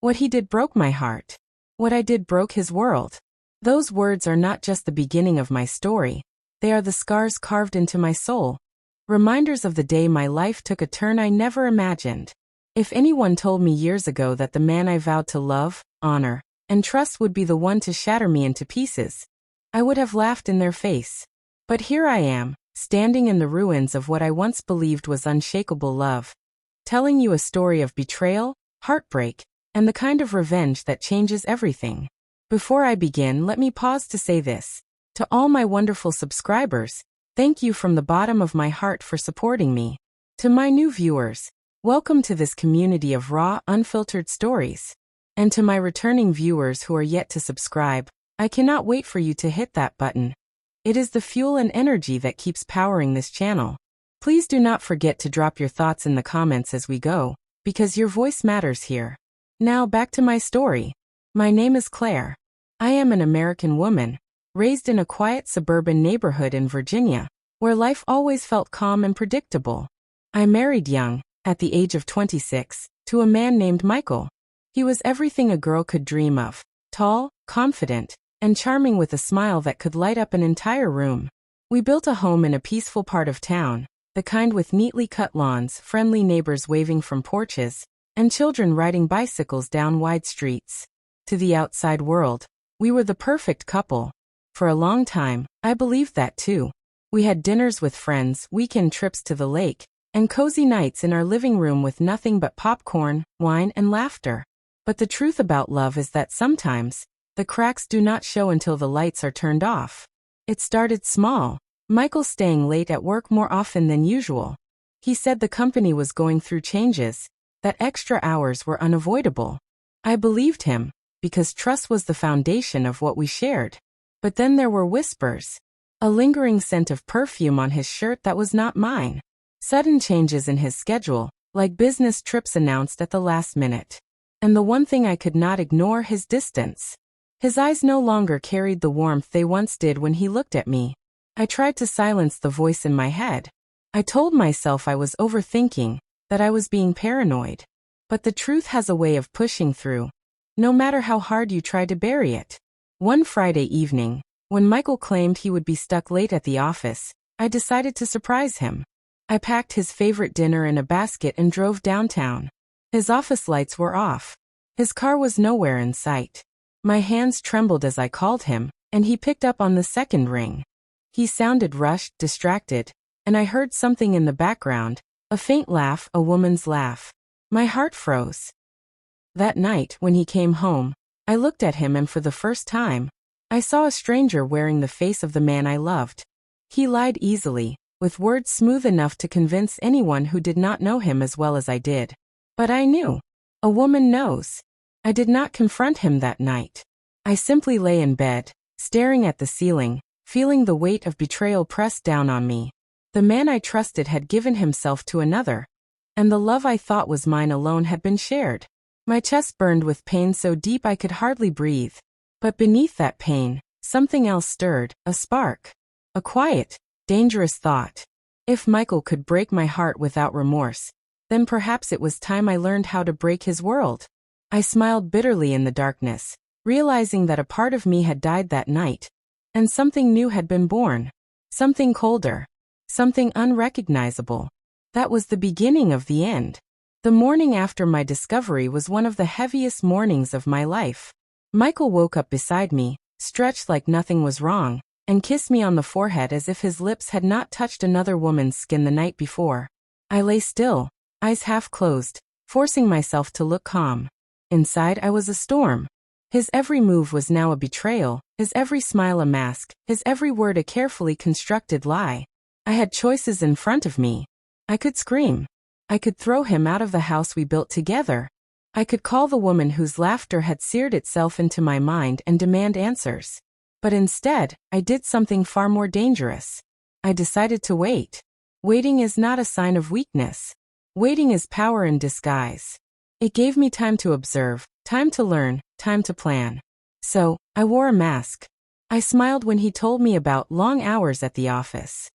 What he did broke my heart. What I did broke his world. Those words are not just the beginning of my story. They are the scars carved into my soul. Reminders of the day my life took a turn I never imagined. If anyone told me years ago that the man I vowed to love, honor, and trust would be the one to shatter me into pieces, I would have laughed in their face. But here I am, standing in the ruins of what I once believed was unshakable love, telling you a story of betrayal, heartbreak, and the kind of revenge that changes everything. Before I begin, let me pause to say this. To all my wonderful subscribers, thank you from the bottom of my heart for supporting me. To my new viewers, welcome to this community of raw, unfiltered stories. And to my returning viewers who are yet to subscribe, I cannot wait for you to hit that button. It is the fuel and energy that keeps powering this channel. Please do not forget to drop your thoughts in the comments as we go, because your voice matters here. Now back to my story. My name is Claire. I am an American woman, raised in a quiet suburban neighborhood in Virginia, where life always felt calm and predictable. I married young, at the age of 26, to a man named Michael. He was everything a girl could dream of, tall, confident, and charming with a smile that could light up an entire room. We built a home in a peaceful part of town, the kind with neatly cut lawns, friendly neighbors waving from porches, and children riding bicycles down wide streets. To the outside world, we were the perfect couple. For a long time, I believed that too. We had dinners with friends, weekend trips to the lake, and cozy nights in our living room with nothing but popcorn, wine, and laughter. But the truth about love is that sometimes, the cracks do not show until the lights are turned off. It started small, Michael staying late at work more often than usual. He said the company was going through changes, that extra hours were unavoidable. I believed him, because trust was the foundation of what we shared. But then there were whispers. A lingering scent of perfume on his shirt that was not mine. Sudden changes in his schedule, like business trips announced at the last minute. And the one thing I could not ignore, his distance. His eyes no longer carried the warmth they once did when he looked at me. I tried to silence the voice in my head. I told myself I was overthinking, that I was being paranoid. But the truth has a way of pushing through, no matter how hard you try to bury it. One Friday evening, when Michael claimed he would be stuck late at the office, I decided to surprise him. I packed his favorite dinner in a basket and drove downtown. His office lights were off. His car was nowhere in sight. My hands trembled as I called him, and he picked up on the second ring. He sounded rushed, distracted, and I heard something in the background, a faint laugh, a woman's laugh. My heart froze. That night, when he came home, I looked at him and for the first time, I saw a stranger wearing the face of the man I loved. He lied easily, with words smooth enough to convince anyone who did not know him as well as I did. But I knew. A woman knows. I did not confront him that night. I simply lay in bed, staring at the ceiling, feeling the weight of betrayal press down on me. The man I trusted had given himself to another, and the love I thought was mine alone had been shared. My chest burned with pain so deep I could hardly breathe. But beneath that pain, something else stirred, a spark. A quiet, dangerous thought. If Michael could break my heart without remorse, then perhaps it was time I learned how to break his world. I smiled bitterly in the darkness, realizing that a part of me had died that night, and something new had been born. Something colder. Something unrecognizable. That was the beginning of the end. The morning after my discovery was one of the heaviest mornings of my life. Michael woke up beside me, stretched like nothing was wrong, and kissed me on the forehead as if his lips had not touched another woman's skin the night before. I lay still, eyes half closed, forcing myself to look calm. Inside I was a storm. His every move was now a betrayal, his every smile a mask, his every word a carefully constructed lie. I had choices in front of me. I could scream. I could throw him out of the house we built together. I could call the woman whose laughter had seared itself into my mind and demand answers. But instead, I did something far more dangerous. I decided to wait. Waiting is not a sign of weakness. Waiting is power in disguise. It gave me time to observe, time to learn, time to plan. So, I wore a mask. I smiled when he told me about long hours at the office.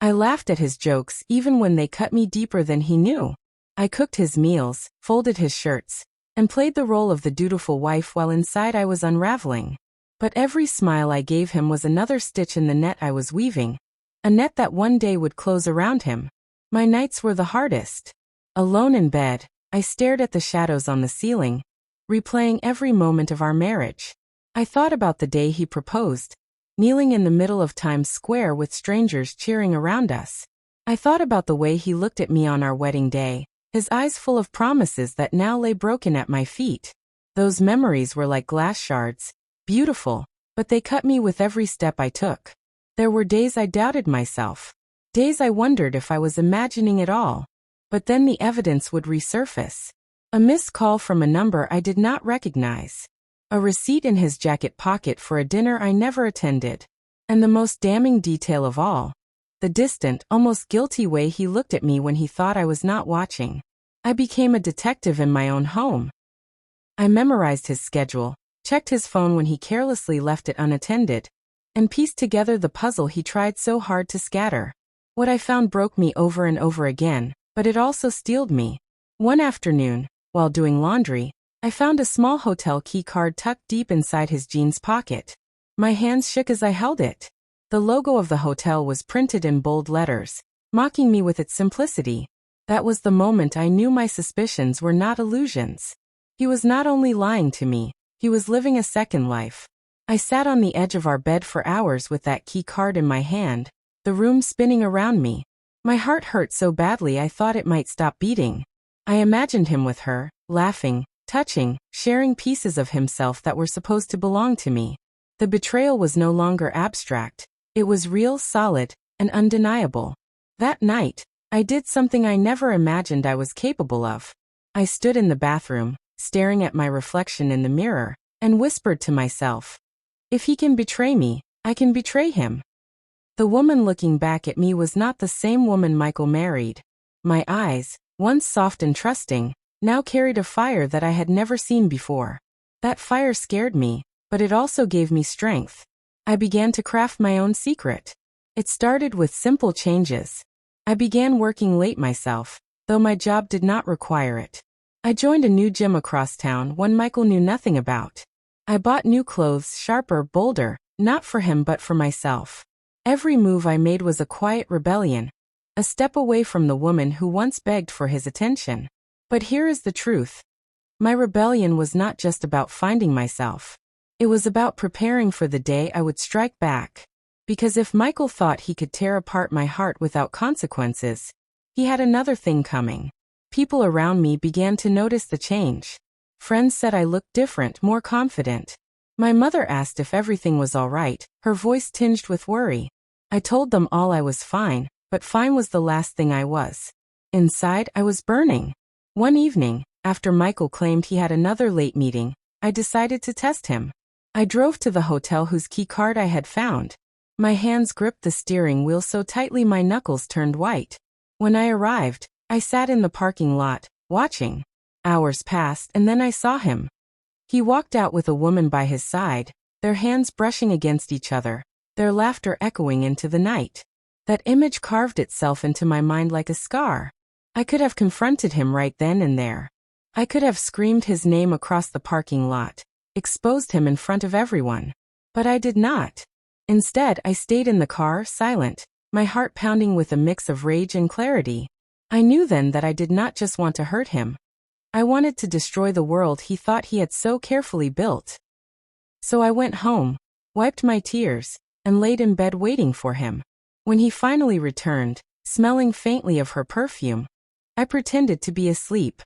I laughed at his jokes even when they cut me deeper than he knew. I cooked his meals, folded his shirts, and played the role of the dutiful wife while inside I was unraveling. But every smile I gave him was another stitch in the net I was weaving, a net that one day would close around him. My nights were the hardest. Alone in bed, I stared at the shadows on the ceiling, replaying every moment of our marriage. I thought about the day he proposed, kneeling in the middle of Times Square with strangers cheering around us. I thought about the way he looked at me on our wedding day, his eyes full of promises that now lay broken at my feet. Those memories were like glass shards, beautiful, but they cut me with every step I took. There were days I doubted myself, days I wondered if I was imagining it all. But then the evidence would resurface. A missed call from a number I did not recognize. A receipt in his jacket pocket for a dinner I never attended. And the most damning detail of all, the distant, almost guilty way he looked at me when he thought I was not watching. I became a detective in my own home. I memorized his schedule, checked his phone when he carelessly left it unattended, and pieced together the puzzle he tried so hard to scatter. What I found broke me over and over again, but it also steeled me. One afternoon, while doing laundry, I found a small hotel key card tucked deep inside his jeans pocket. My hands shook as I held it. The logo of the hotel was printed in bold letters, mocking me with its simplicity. That was the moment I knew my suspicions were not illusions. He was not only lying to me, he was living a second life. I sat on the edge of our bed for hours with that key card in my hand, the room spinning around me. My heart hurt so badly I thought it might stop beating. I imagined him with her, laughing, touching, sharing pieces of himself that were supposed to belong to me. The betrayal was no longer abstract. It was real, solid, and undeniable. That night, I did something I never imagined I was capable of. I stood in the bathroom, staring at my reflection in the mirror, and whispered to myself, "If he can betray me, I can betray him." The woman looking back at me was not the same woman Michael married. My eyes, once soft and trusting, now carried a fire that I had never seen before. That fire scared me, but it also gave me strength. I began to craft my own secret. It started with simple changes. I began working late myself, though my job did not require it. I joined a new gym across town, one Michael knew nothing about. I bought new clothes, sharper, bolder, not for him but for myself. Every move I made was a quiet rebellion, a step away from the woman who once begged for his attention. But here is the truth. My rebellion was not just about finding myself. It was about preparing for the day I would strike back. Because if Michael thought he could tear apart my heart without consequences, he had another thing coming. People around me began to notice the change. Friends said I looked different, more confident. My mother asked if everything was all right, her voice tinged with worry. I told them all I was fine, but fine was the last thing I was. Inside, I was burning. One evening, after Michael claimed he had another late meeting, I decided to test him. I drove to the hotel whose key card I had found. My hands gripped the steering wheel so tightly my knuckles turned white. When I arrived, I sat in the parking lot, watching. Hours passed and then I saw him. He walked out with a woman by his side, their hands brushing against each other, their laughter echoing into the night. That image carved itself into my mind like a scar. I could have confronted him right then and there. I could have screamed his name across the parking lot, exposed him in front of everyone. But I did not. Instead, I stayed in the car, silent, my heart pounding with a mix of rage and clarity. I knew then that I did not just want to hurt him. I wanted to destroy the world he thought he had so carefully built. So I went home, wiped my tears, and laid in bed waiting for him. When he finally returned, smelling faintly of her perfume, I pretended to be asleep.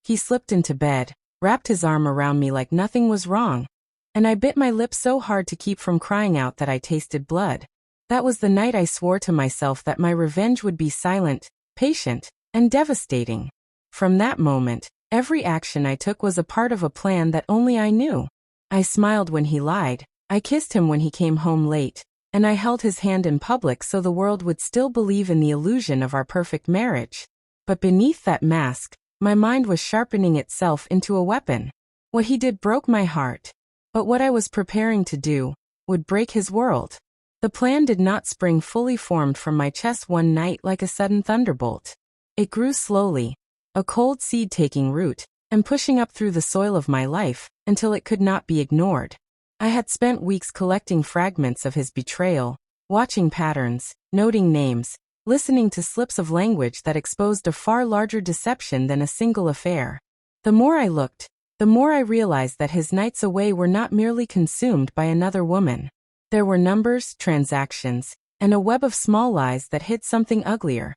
He slipped into bed, wrapped his arm around me like nothing was wrong, and I bit my lip so hard to keep from crying out that I tasted blood. That was the night I swore to myself that my revenge would be silent, patient, and devastating. From that moment, every action I took was a part of a plan that only I knew. I smiled when he lied, I kissed him when he came home late, and I held his hand in public so the world would still believe in the illusion of our perfect marriage. But beneath that mask, my mind was sharpening itself into a weapon. What he did broke my heart. But what I was preparing to do would break his world. The plan did not spring fully formed from my chest one night like a sudden thunderbolt. It grew slowly, a cold seed taking root, and pushing up through the soil of my life until it could not be ignored. I had spent weeks collecting fragments of his betrayal, watching patterns, noting names, listening to slips of language that exposed a far larger deception than a single affair. The more I looked, the more I realized that his nights away were not merely consumed by another woman. There were numbers, transactions, and a web of small lies that hid something uglier.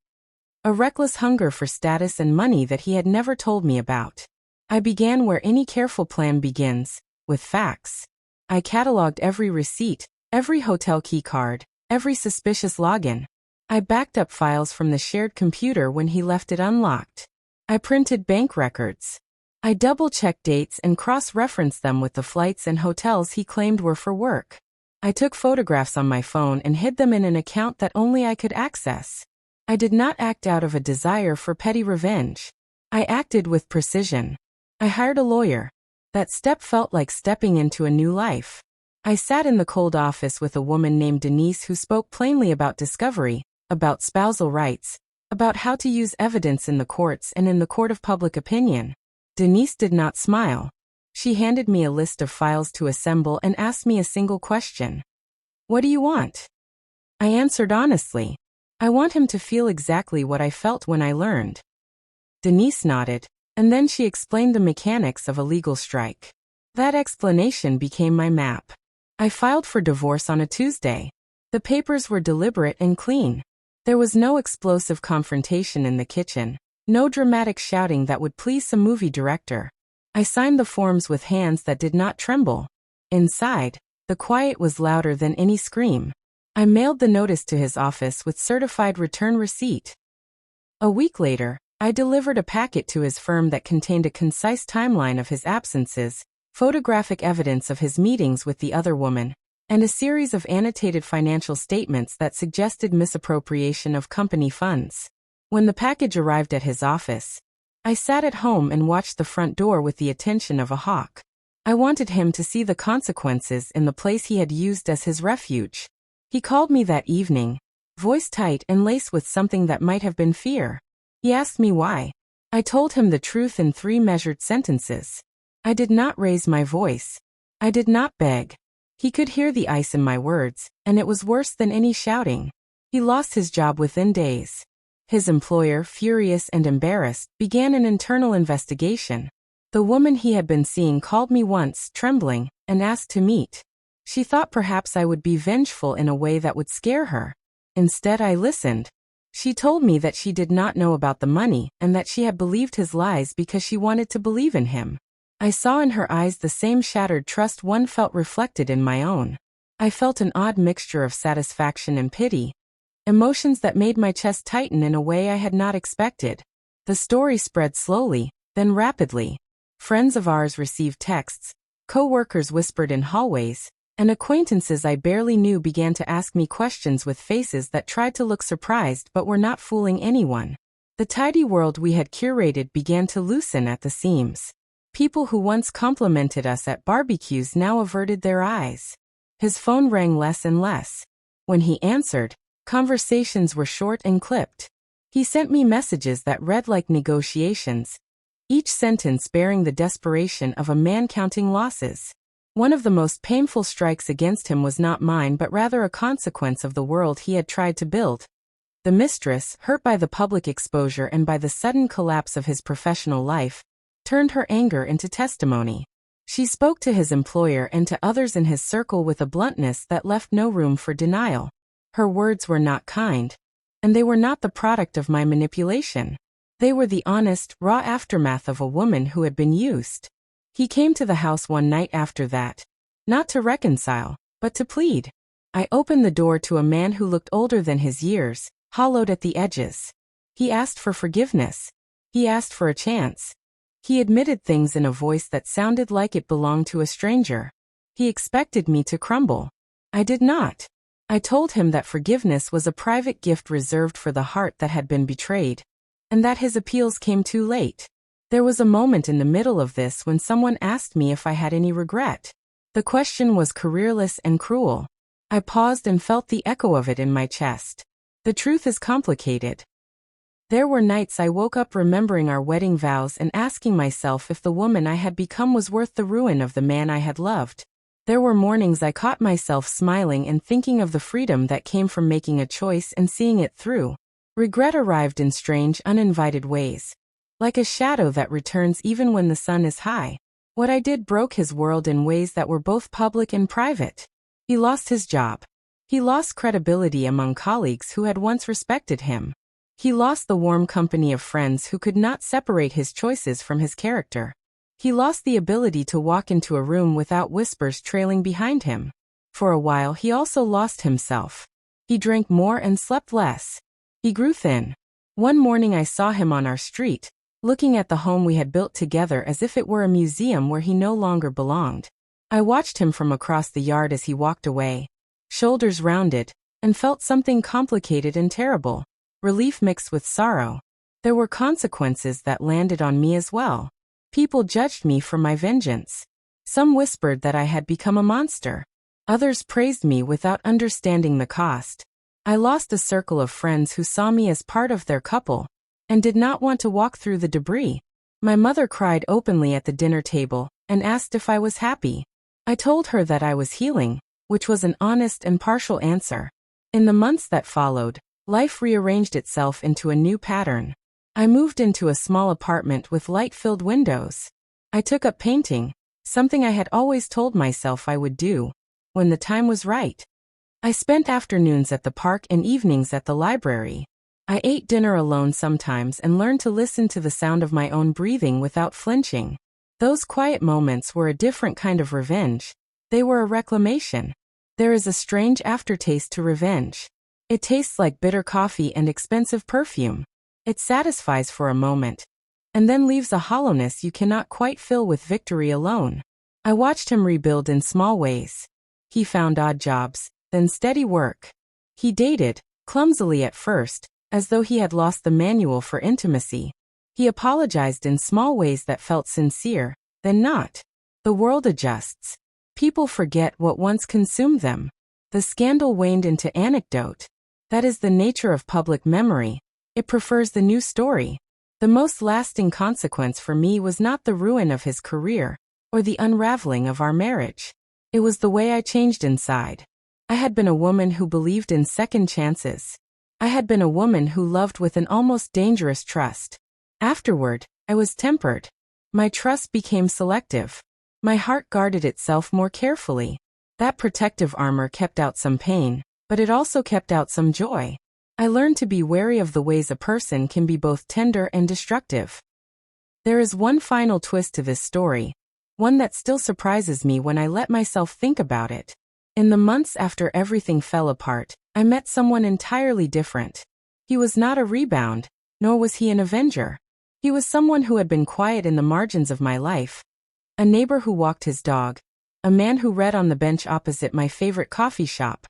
A reckless hunger for status and money that he had never told me about. I began where any careful plan begins, with facts. I cataloged every receipt, every hotel keycard, every suspicious login. I backed up files from the shared computer when he left it unlocked. I printed bank records. I double-checked dates and cross-referenced them with the flights and hotels he claimed were for work. I took photographs on my phone and hid them in an account that only I could access. I did not act out of a desire for petty revenge. I acted with precision. I hired a lawyer. That step felt like stepping into a new life. I sat in the cold office with a woman named Denise who spoke plainly about discovery, about spousal rights, about how to use evidence in the courts and in the court of public opinion. Denise did not smile. She handed me a list of files to assemble and asked me a single question. "What do you want?" I answered honestly. "I want him to feel exactly what I felt when I learned." Denise nodded, and then she explained the mechanics of a legal strike. That explanation became my map. I filed for divorce on a Tuesday. The papers were deliberate and clean. There was no explosive confrontation in the kitchen, no dramatic shouting that would please some movie director. I signed the forms with hands that did not tremble. Inside, the quiet was louder than any scream. I mailed the notice to his office with certified return receipt. A week later, I delivered a packet to his firm that contained a concise timeline of his absences, photographic evidence of his meetings with the other woman, and a series of annotated financial statements that suggested misappropriation of company funds. When the package arrived at his office, I sat at home and watched the front door with the attention of a hawk. I wanted him to see the consequences in the place he had used as his refuge. He called me that evening, voice tight and laced with something that might have been fear. He asked me why. I told him the truth in 3 measured sentences. I did not raise my voice. I did not beg. He could hear the ice in my words, and it was worse than any shouting. He lost his job within days. His employer, furious and embarrassed, began an internal investigation. The woman he had been seeing called me once, trembling, and asked to meet. She thought perhaps I would be vengeful in a way that would scare her. Instead, I listened. She told me that she did not know about the money and that she had believed his lies because she wanted to believe in him. I saw in her eyes the same shattered trust one felt reflected in my own. I felt an odd mixture of satisfaction and pity, emotions that made my chest tighten in a way I had not expected. The story spread slowly, then rapidly. Friends of ours received texts, co-workers whispered in hallways, and acquaintances I barely knew began to ask me questions with faces that tried to look surprised but were not fooling anyone. The tidy world we had curated began to loosen at the seams. People who once complimented us at barbecues now averted their eyes. His phone rang less and less. When he answered, conversations were short and clipped. He sent me messages that read like negotiations, each sentence bearing the desperation of a man counting losses. One of the most painful strikes against him was not mine but rather a consequence of the world he had tried to build. The mistress, hurt by the public exposure and by the sudden collapse of his professional life, turned her anger into testimony. She spoke to his employer and to others in his circle with a bluntness that left no room for denial. Her words were not kind, and they were not the product of my manipulation. They were the honest, raw aftermath of a woman who had been used. He came to the house one night after that, not to reconcile, but to plead. I opened the door to a man who looked older than his years, hollowed at the edges. He asked for forgiveness. He asked for a chance. He admitted things in a voice that sounded like it belonged to a stranger. He expected me to crumble. I did not. I told him that forgiveness was a private gift reserved for the heart that had been betrayed, and that his appeals came too late. There was a moment in the middle of this when someone asked me if I had any regret. The question was careerless and cruel. I paused and felt the echo of it in my chest. The truth is complicated. There were nights I woke up remembering our wedding vows and asking myself if the woman I had become was worth the ruin of the man I had loved. There were mornings I caught myself smiling and thinking of the freedom that came from making a choice and seeing it through. Regret arrived in strange, uninvited ways. Like a shadow that returns even when the sun is high. What I did broke his world in ways that were both public and private. He lost his job. He lost credibility among colleagues who had once respected him. He lost the warm company of friends who could not separate his choices from his character. He lost the ability to walk into a room without whispers trailing behind him. For a while he also lost himself. He drank more and slept less. He grew thin. One morning I saw him on our street, looking at the home we had built together as if it were a museum where he no longer belonged. I watched him from across the yard as he walked away, shoulders rounded, and felt something complicated and terrible. Relief mixed with sorrow. There were consequences that landed on me as well. People judged me for my vengeance. Some whispered that I had become a monster. Others praised me without understanding the cost. I lost a circle of friends who saw me as part of their couple and did not want to walk through the debris. My mother cried openly at the dinner table and asked if I was happy. I told her that I was healing, which was an honest and partial answer. In the months that followed, life rearranged itself into a new pattern. I moved into a small apartment with light-filled windows. I took up painting, something I had always told myself I would do when the time was right. I spent afternoons at the park and evenings at the library. I ate dinner alone sometimes and learned to listen to the sound of my own breathing without flinching. Those quiet moments were a different kind of revenge. They were a reclamation. There is a strange aftertaste to revenge. It tastes like bitter coffee and expensive perfume. It satisfies for a moment, and then leaves a hollowness you cannot quite fill with victory alone. I watched him rebuild in small ways. He found odd jobs, then steady work. He dated, clumsily at first, as though he had lost the manual for intimacy. He apologized in small ways that felt sincere, then not. The world adjusts. People forget what once consumed them. The scandal waned into anecdote. That is the nature of public memory. It prefers the new story. The most lasting consequence for me was not the ruin of his career, or the unraveling of our marriage. It was the way I changed inside. I had been a woman who believed in second chances. I had been a woman who loved with an almost dangerous trust. Afterward, I was tempered. My trust became selective. My heart guarded itself more carefully. That protective armor kept out some pain, but it also kept out some joy. I learned to be wary of the ways a person can be both tender and destructive. There is one final twist to this story, one that still surprises me when I let myself think about it. In the months after everything fell apart, I met someone entirely different. He was not a rebound, nor was he an avenger. He was someone who had been quiet in the margins of my life. A neighbor who walked his dog. A man who read on the bench opposite my favorite coffee shop.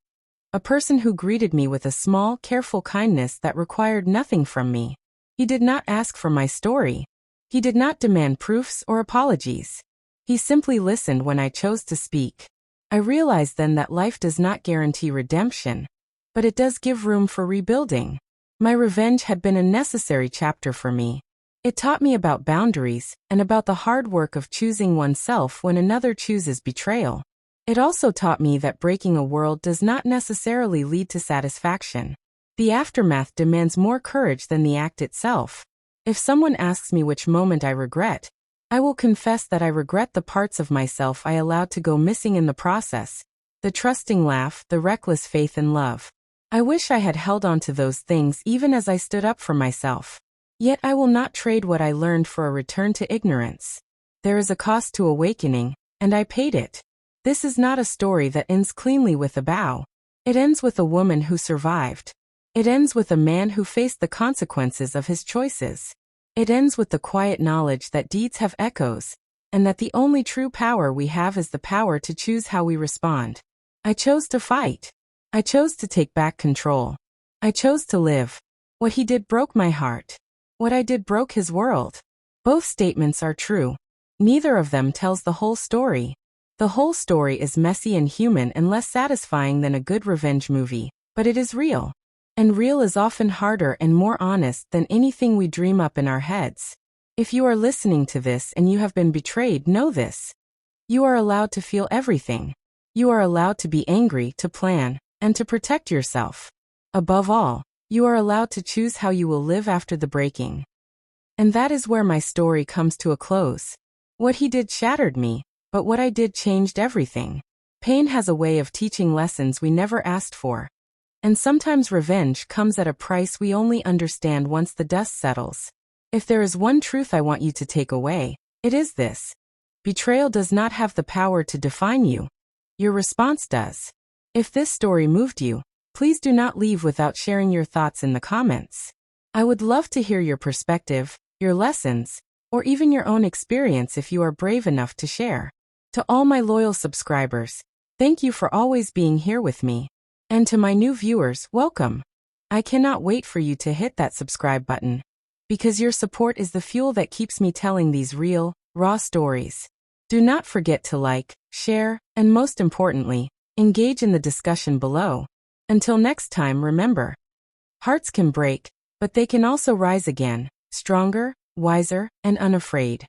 A person who greeted me with a small, careful kindness that required nothing from me. He did not ask for my story. He did not demand proofs or apologies. He simply listened when I chose to speak. I realized then that life does not guarantee redemption, but it does give room for rebuilding. My revenge had been a necessary chapter for me. It taught me about boundaries and about the hard work of choosing oneself when another chooses betrayal. It also taught me that breaking a world does not necessarily lead to satisfaction. The aftermath demands more courage than the act itself. If someone asks me which moment I regret, I will confess that I regret the parts of myself I allowed to go missing in the process. The trusting laugh, the reckless faith and love. I wish I had held on to those things even as I stood up for myself. Yet I will not trade what I learned for a return to ignorance. There is a cost to awakening, and I paid it. This is not a story that ends cleanly with a bow. It ends with a woman who survived. It ends with a man who faced the consequences of his choices. It ends with the quiet knowledge that deeds have echoes, and that the only true power we have is the power to choose how we respond. I chose to fight. I chose to take back control. I chose to live. What he did broke my heart. What I did broke his world. Both statements are true. Neither of them tells the whole story. The whole story is messy and human and less satisfying than a good revenge movie, but it is real. And real is often harder and more honest than anything we dream up in our heads. If you are listening to this and you have been betrayed, know this. You are allowed to feel everything. You are allowed to be angry, to plan, and to protect yourself. Above all, you are allowed to choose how you will live after the breaking. And that is where my story comes to a close. What he did shattered me, but what I did changed everything. Pain has a way of teaching lessons we never asked for. And sometimes revenge comes at a price we only understand once the dust settles. If there is one truth I want you to take away, it is this. Betrayal does not have the power to define you. Your response does. If this story moved you, please do not leave without sharing your thoughts in the comments. I would love to hear your perspective, your lessons, or even your own experience if you are brave enough to share. To all my loyal subscribers, thank you for always being here with me. And to my new viewers, welcome. I cannot wait for you to hit that subscribe button, because your support is the fuel that keeps me telling these real, raw stories. Do not forget to like, share, and most importantly, engage in the discussion below. Until next time, remember, hearts can break, but they can also rise again, stronger, wiser, and unafraid.